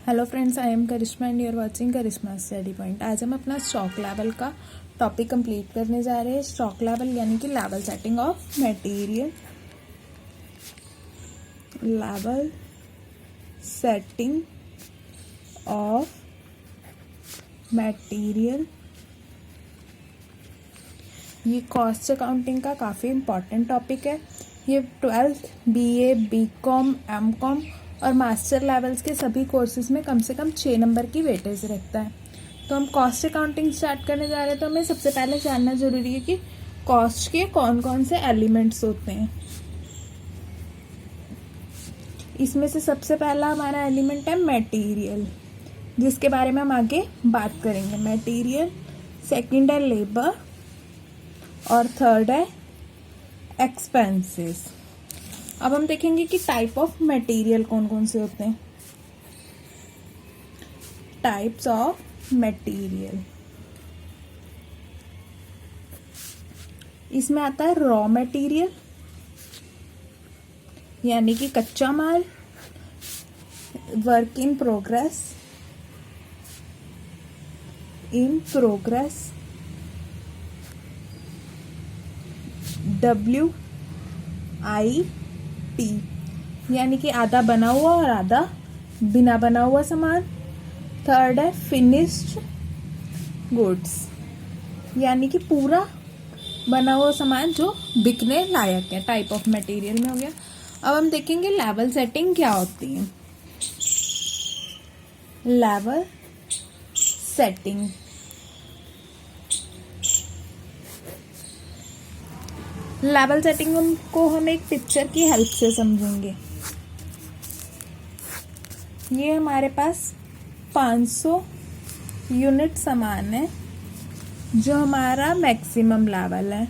Hello friends, I am Karishma and you are watching Karishma study point. आज हम अपना stock level का टॉपिक कंप्लीट करने जा रहे हैं। स्टॉक लेवल यानी कि level setting of material. Level setting of material ये कॉस्ट अकाउंटिंग का काफ़ी इम्पॉर्टेंट टॉपिक है। ये 12th BA BCom MCom और मास्टर लेवल्स के सभी कोर्सेज में कम से कम 6 नंबर की वेटेज रखता है। तो हम कॉस्ट अकाउंटिंग स्टार्ट करने जा रहे हैं। तो हमें सबसे पहले जानना जरूरी है कि कॉस्ट के कौन कौन से एलिमेंट्स होते हैं। इसमें से सबसे पहला हमारा एलिमेंट है मटेरियल, जिसके बारे में हम आगे बात करेंगे। मटेरियल, सेकंड है लेबर और थर्ड है एक्सपेंसेस। अब हम देखेंगे कि टाइप ऑफ मटेरियल कौन कौन से होते हैं। टाइप्स ऑफ मटेरियल, इसमें आता है रॉ मटेरियल यानी कि कच्चा माल, वर्क इन प्रोग्रेस, WIT यानी कि आधा बना हुआ और आधा बिना बना हुआ सामान। थर्ड है फिनिश्ड गुड्स यानी कि पूरा बना हुआ सामान जो बिकने लायक है। टाइप ऑफ मटेरियल में हो गया। अब हम देखेंगे लेवल सेटिंग क्या होती है। लेवल सेटिंग, लेवल सेटिंग को हम एक पिक्चर की हेल्प से समझेंगे। ये हमारे पास 500 यूनिट सामान है जो हमारा मैक्सिमम लेवल है।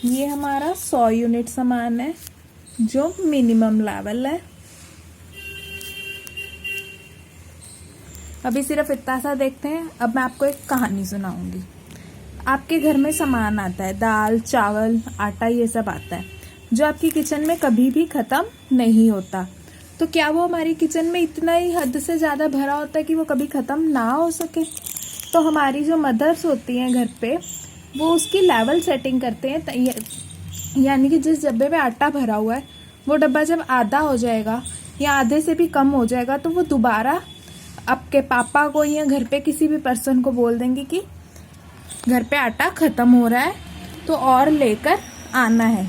ये हमारा 100 यूनिट सामान है जो मिनिमम लेवल है। अभी सिर्फ इतना सा देखते हैं। अब मैं आपको एक कहानी सुनाऊंगी। आपके घर में सामान आता है, दाल, चावल, आटा, ये सब आता है जो आपकी किचन में कभी भी खत्म नहीं होता। तो क्या वो हमारी किचन में इतना ही हद से ज्यादा भरा होता है कि वो कभी खत्म ना हो सके? तो हमारी जो मदर्स होती हैं घर पे, वो उसकी लेवल सेटिंग करते हैं। यानी कि जिस डब्बे में आटा भरा हुआ है वो डब्बा जब आधा हो जाएगा या आधे से भी कम हो जाएगा तो वो दोबारा आपके पापा को या घर पे किसी भी पर्सन को बोल देंगे कि घर पे आटा खत्म हो रहा है तो और लेकर आना है।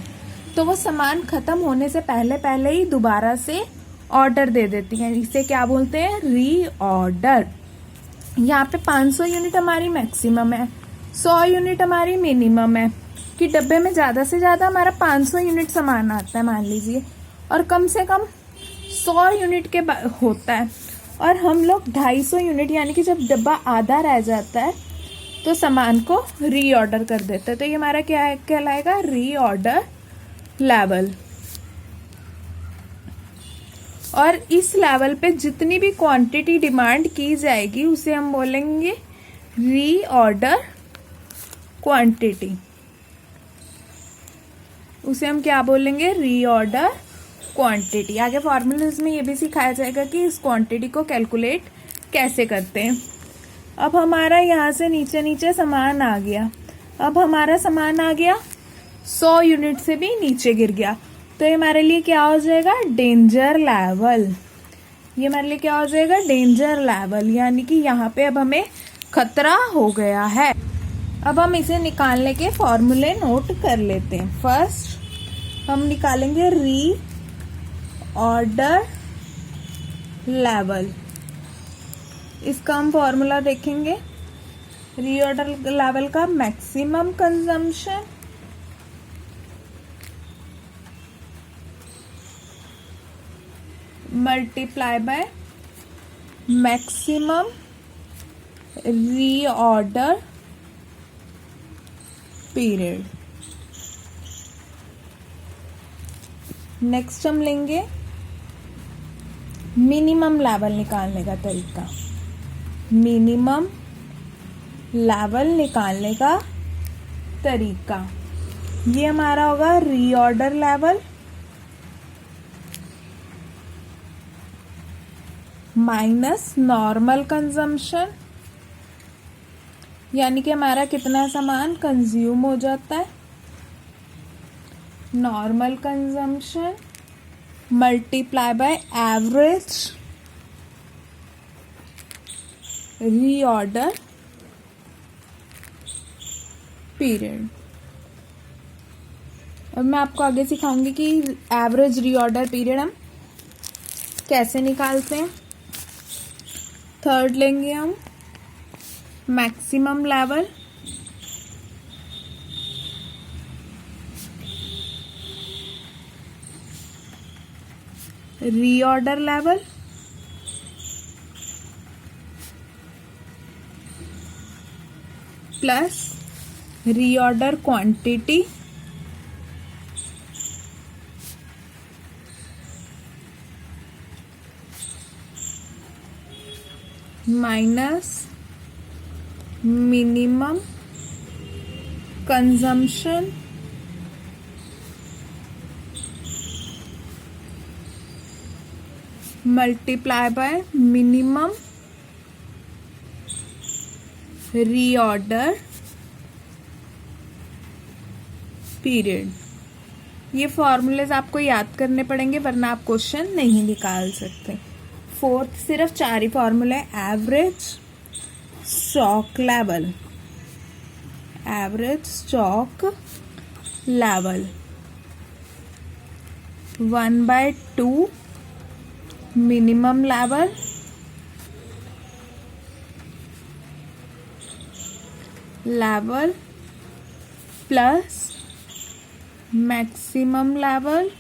तो वो सामान खत्म होने से पहले पहले ही दोबारा से ऑर्डर दे देती हैं। इसे क्या बोलते हैं? रीऑर्डर। यहाँ पे 500 यूनिट हमारी मैक्सिमम है, 100 यूनिट हमारी मिनिमम है कि डब्बे में ज्यादा से ज्यादा हमारा 500 यूनिट सामान आता है मान लीजिए, और कम से कम 100 यूनिट के होता है। और हम लोग 250 यूनिट यानी कि जब डब्बा आधा रह जाता है तो सामान को रीऑर्डर कर देते हैं। तो ये हमारा क्या कहलाएगा? Reorder level. और इस लेवल पे जितनी भी क्वांटिटी डिमांड की जाएगी उसे हम बोलेंगे रीऑर्डर क्वांटिटी। उसे हम क्या बोलेंगे? Reorder quantity. आगे फॉर्मूलाज में ये भी सिखाया जाएगा कि इस क्वांटिटी को कैलकुलेट कैसे करते हैं। अब हमारा यहाँ से नीचे नीचे सामान आ गया। अब हमारा सामान आ गया 100 यूनिट से भी नीचे गिर गया। तो ये हमारे लिए क्या हो जाएगा? Danger level. ये हमारे लिए क्या हो जाएगा? डेंजर लेवल यानी कि यहाँ पे अब हमें खतरा हो गया है। अब हम इसे निकालने के फॉर्मूले नोट कर लेते हैं। फर्स्ट हम निकालेंगे रीऑर्डर लेवल। इसका हम फॉर्मूला देखेंगे। रीऑर्डर लेवल का maximum consumption multiply by maximum reorder period. Next हम लेंगे मिनिमम लेवल निकालने का तरीका। मिनिमम लेवल निकालने का तरीका ये हमारा होगा reorder level minus normal consumption, यानी कि हमारा कितना सामान कंज्यूम हो जाता है, normal consumption multiply by average reorder period. अब मैं आपको आगे सिखाऊंगी कि एवरेज रीऑर्डर पीरियड हम कैसे निकालते हैं। थर्ड लेंगे हम maximum level, reorder level plus reorder quantity minus minimum consumption multiply by minimum reorder period. ये फॉर्मूलेज आपको याद करने पड़ेंगे वरना आप क्वेश्चन नहीं निकाल सकते। फोर्थ सिर्फ 4 ही फॉर्मूले, average stock level, average stock level 1/2 minimum level plus maximum level.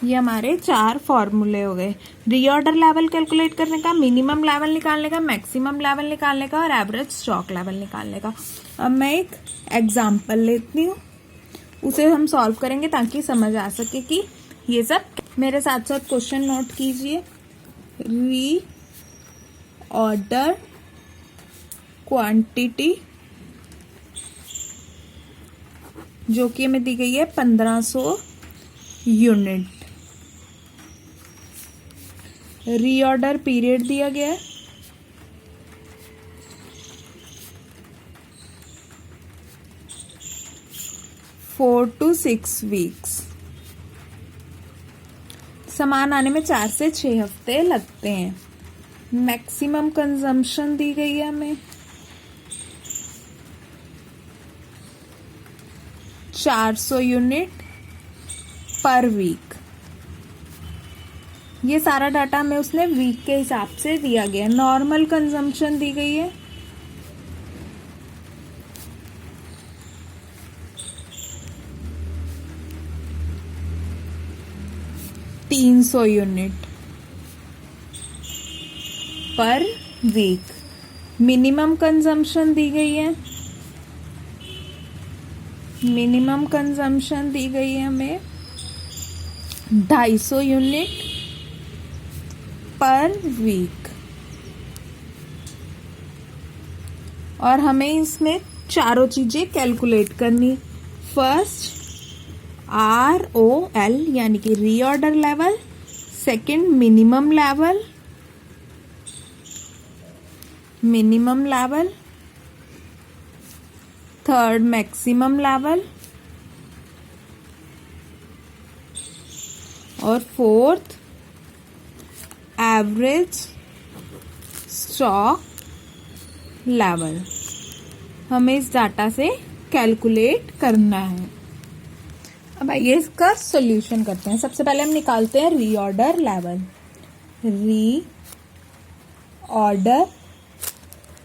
ये हमारे 4 फॉर्मूले हो गए, रीऑर्डर लेवल कैलकुलेट करने का, मिनिमम लेवल निकालने का, मैक्सिमम लेवल निकालने का और एवरेज स्टॉक लेवल निकालने का। अब मैं एक एग्जांपल लेती हूँ, उसे हम सॉल्व करेंगे ताकि समझ आ सके कि ये सब। मेरे साथ साथ क्वेश्चन नोट कीजिए। रीऑर्डर क्वांटिटी जो कि हमें दी गई है 1500 यूनिट, रीऑर्डर पीरियड दिया गया है 4 to 6 वीक्स। सामान आने में 4 से 6 हफ्ते लगते हैं। मैक्सिमम कंजम्पशन दी गई है हमें 400 यूनिट पर वीक। ये सारा डाटा हमें उसने वीक के हिसाब से दिया गया है। नॉर्मल कंजम्पशन दी गई है 300 यूनिट पर वीक। मिनिमम कंजम्पशन दी गई है, मिनिमम कंजम्पशन दी गई है हमें 250 यूनिट पर वीक। और हमें इसमें चारों चीजें कैलकुलेट करनी। फर्स्ट ROL यानी कि reorder level, second minimum level, third maximum level और फोर्थ एवरेज स्टॉक लेवल। हमें इस डाटा से कैलकुलेट करना है। अब आइए इसका सॉल्यूशन करते हैं। सबसे पहले हम निकालते हैं reorder level. Reorder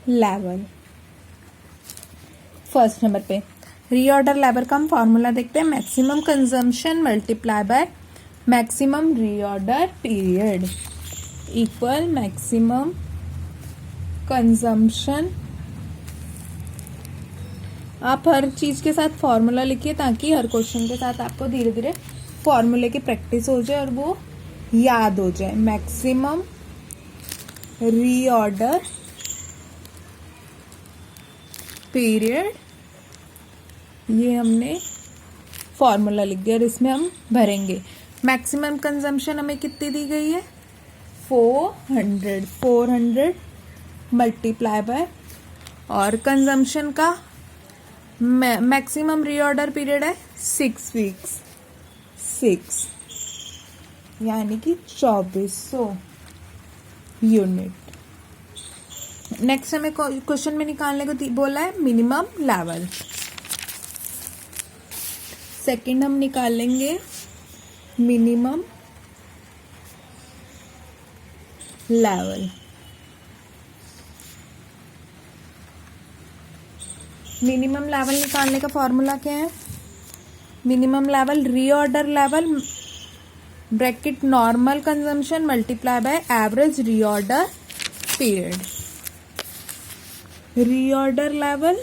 level first number पे रीऑर्डर लेवल का हम फॉर्मूला देखते हैं। Maximum consumption multiply by maximum reorder period equal maximum consumption. आप हर चीज के साथ फॉर्मूला लिखिए ताकि हर क्वेश्चन के साथ आपको धीरे धीरे फॉर्मूले की प्रैक्टिस हो जाए और वो याद हो जाए। मैक्सिमम रीऑर्डर पीरियड, ये हमने फॉर्मूला लिख दिया और इसमें हम भरेंगे मैक्सिमम कंजम्पशन हमें कितनी दी गई है 400 मल्टीप्लाई बाय, और कंजम्पशन का मैक्सिमम रीऑर्डर पीरियड है 6 वीक्स, 6 यानी कि 2400 यूनिट। नेक्स्ट हमें क्वेश्चन में निकालने को बोला है मिनिमम लेवल। सेकंड हम निकालेंगे मिनिमम लेवल। मिनिमम लेवल निकालने का फॉर्मूला क्या है? Minimum level reorder level bracket normal consumption multiply by average reorder period. Reorder level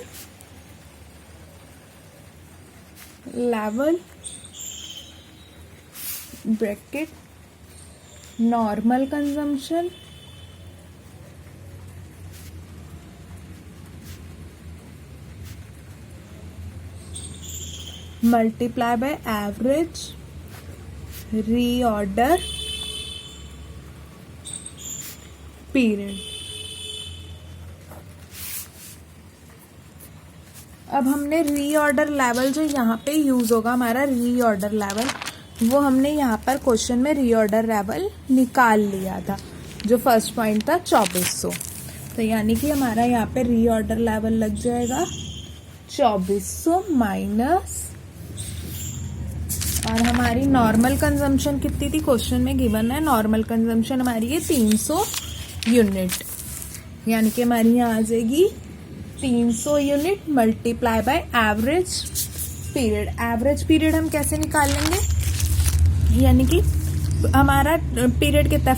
bracket normal consumption multiply by average reorder period. अब हमने रीऑर्डर लेवल जो यहाँ पे यूज होगा हमारा रीऑर्डर लेवल, वो हमने यहाँ पर क्वेश्चन में रीऑर्डर लेवल निकाल लिया था, जो फर्स्ट पॉइंट था 2400। तो यानी कि हमारा यहाँ पे रीऑर्डर लेवल लग जाएगा 2400 माइनस, और हमारी नॉर्मल कंजम्पशन कितनी थी क्वेश्चन में गिवन है, नॉर्मल कंजम्पशन हमारी है 300 यूनिट, यानी कि हमारी यहाँ आ जाएगी 300 unit multiply by average period. Average period हम कैसे निकाल लेंगे, यानी कि हमारा पीरियड कितना है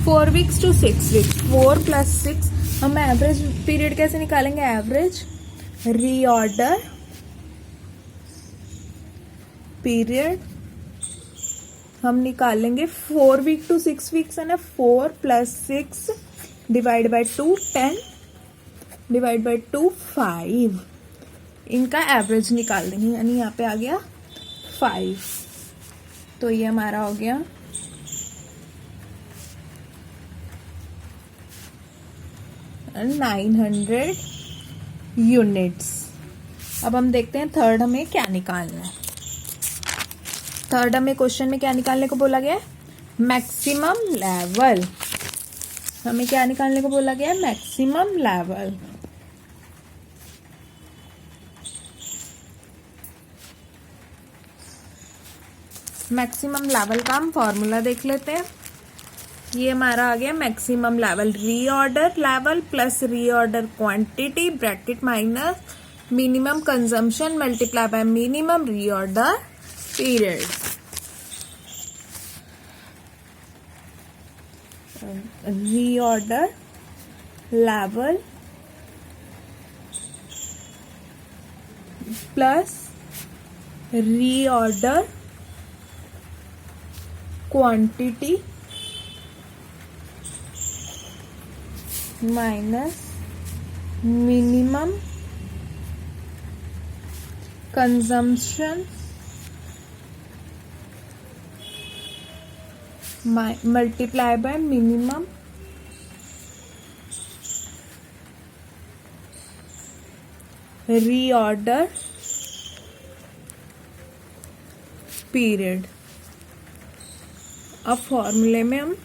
4 वीक्स टू 6 वीक्स, 4 + 6, हम एवरेज पीरियड कैसे निकालेंगे, एवरेज रीऑर्डर पीरियड हम निकालेंगे 4 वीक टू 6 वीक्स है ना, 4 + 6 डिवाइड बाय 2 10 डिवाइड बाय 2 5, इनका एवरेज निकाल देंगे, यानी यहाँ पे आ गया 5। तो ये हमारा हो गया 900 यूनिट्स। अब हम देखते हैं थर्ड हमें क्या निकालना है। थर्ड हमें क्वेश्चन में क्या निकालने को बोला गया है, मैक्सिमम लेवल। हमें क्या निकालने को बोला गया है, मैक्सिमम लेवल। मैक्सिमम लेवल का हम फॉर्मूला देख लेते हैं। ये हमारा आ गया maximum level, reorder level plus reorder quantity bracket minus minimum consumption multiply by minimum reorder period. Reorder level plus reorder quantity minus minimum consumption multiply by minimum reorder period. अब फॉर्मूले में हम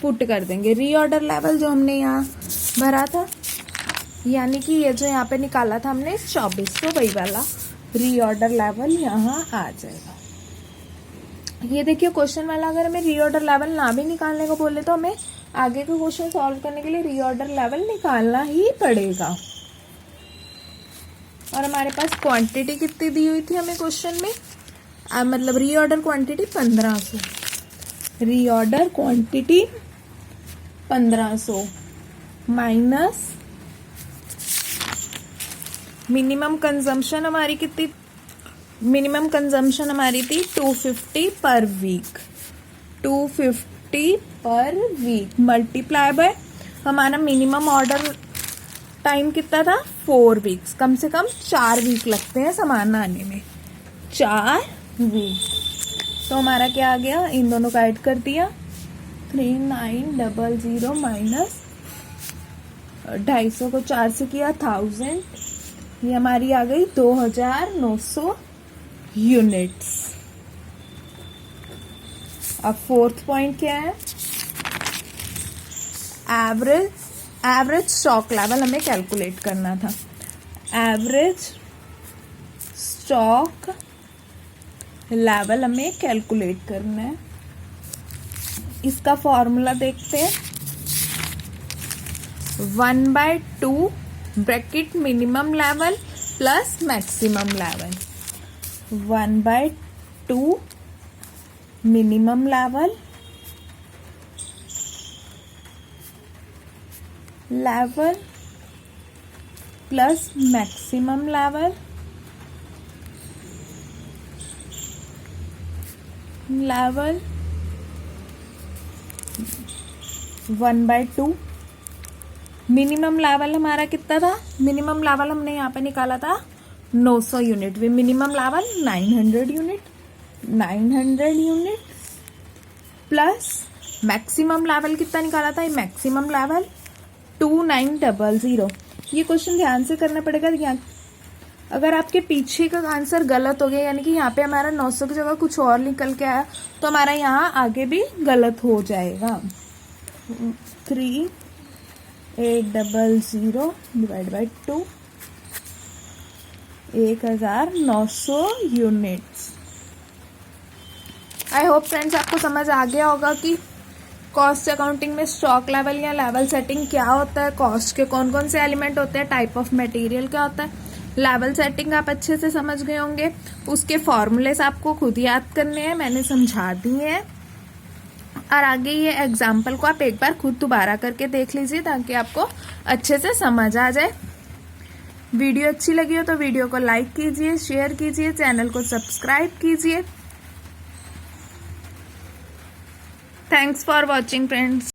पुट कर देंगे रीऑर्डर लेवल जो हमने यहाँ भरा था, यानी कि ये जो यहाँ पे निकाला था हमने 2400, वही वाला रीऑर्डर लेवल यहाँ आ जाएगा। ये देखिए क्वेश्चन वाला अगर हमें रीऑर्डर लेवल ना भी निकालने को बोले तो हमें आगे के क्वेश्चन सॉल्व करने के लिए रीऑर्डर लेवल निकालना ही पड़ेगा। और हमारे पास क्वांटिटी कितनी दी हुई थी हमें क्वेश्चन में, मतलब reorder quantity 1500, reorder quantity 1500 minus minimum consumption हमारी कितनी, मिनिमम कंजम्पशन हमारी थी 250 per week, 250 per week multiply by हमारा मिनिमम ऑर्डर टाइम कितना था 4 वीक्स, कम से कम 4 वीक लगते हैं सामान आने में, 4 वीक। तो हमारा क्या आ गया, इन दोनों का ऐड कर दिया, 3900 माइनस 250 को 4 से किया 1000, ये हमारी आ गई 2900 यूनिट्स। अब फोर्थ पॉइंट क्या है, एवरेज स्टॉक लेवल हमें कैलकुलेट करना था। एवरेज स्टॉक लेवल हमें कैलकुलेट करना है। इसका फॉर्मूला देखते हैं, 1/2 bracket minimum level plus maximum level, 1/2 minimum level plus maximum level 1/2। Minimum level हमारा कितना था, मिनिमम लेवल हमने यहाँ पे निकाला था 900 यूनिट, वे minimum level 900 unit plus maximum level कितना निकाला था, मैक्सिमम लेवल 2900। ये क्वेश्चन ध्यान से करना पड़ेगा। यहाँ अगर आपके पीछे का आंसर गलत हो गया, यानी कि यहाँ पे हमारा 900 की जगह कुछ और निकल के आया, तो हमारा यहाँ आगे भी गलत हो जाएगा। 3800 divide by 2, 1900 units. I hope friends आपको समझ आ गया होगा कि कॉस्ट अकाउंटिंग में स्टॉक लेवल या लेवल सेटिंग क्या होता है, कॉस्ट के कौन कौन से एलिमेंट होते हैं, टाइप ऑफ मटेरियल क्या होता है। लेवल सेटिंग आप अच्छे से समझ गए होंगे, उसके फॉर्मूलेस आपको खुद याद करने हैं, मैंने समझा दिए हैं। और आगे ये एग्जाम्पल को आप एक बार खुद दोबारा करके देख लीजिए ताकि आपको अच्छे से समझ आ जाए। वीडियो अच्छी लगी हो तो वीडियो को लाइक कीजिए, शेयर कीजिए, चैनल को सब्सक्राइब कीजिए। Thanks for watching friends.